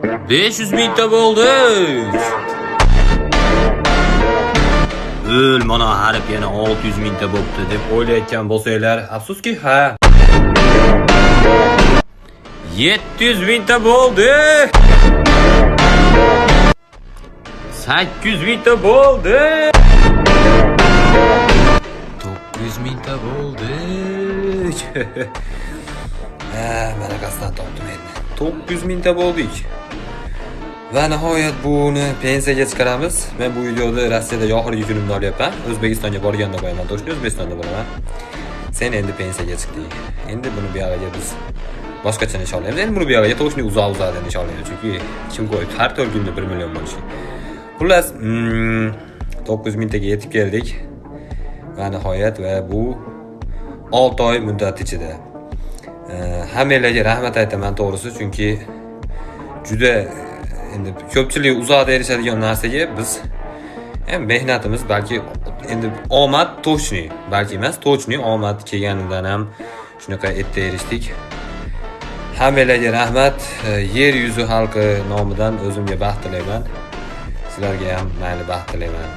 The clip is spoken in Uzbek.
500 mingta bo'ldik. Mana harf yana 600 mingta bo'pti deb o'ylayotgan bo'lsanglar, afsuski ha. 700 mingta bo'ldi. 800 mingta bo'ldi. 900 mingta bo'ldi. Mana qasdan topdim endi. 900 mingta bo'ldik. Va nihoyat buni pensiyaga chiqaramiz. Men bu videoda Rossiyada oxirgi kunimni olyapman. O'zbekistonga borganda qo'yaman. To'g'ri, O'zbekistonda bo'laman. Sen endi pensiyaga chiqding. Endi buni bu yerga biz boshqacha nishonlaymiz. Endi buni bu yerga to'g'ri uzoq-uzoqdan nishonlaymiz. Chunki kim qo'ydi? Har 4 kunda 1 million bo'lishi. Xullas, 900 mingtaga yetib keldik. Va nihoyat va bu 6 oy muddat ichida. Hammalarga rahmat aytaman to'g'risi, chunki juda endi ko'pchilik uzoqda erishadigan narsaga biz mehnatimiz balki endi omad точный, balki emas, точный omad kelganidan ham shunaqa erta erishdik. Hammalarga rahmat. Yer yuzi xalqi nomidan o'zimga baxt tilayman. Sizlarga ham mayli baxt tilayman.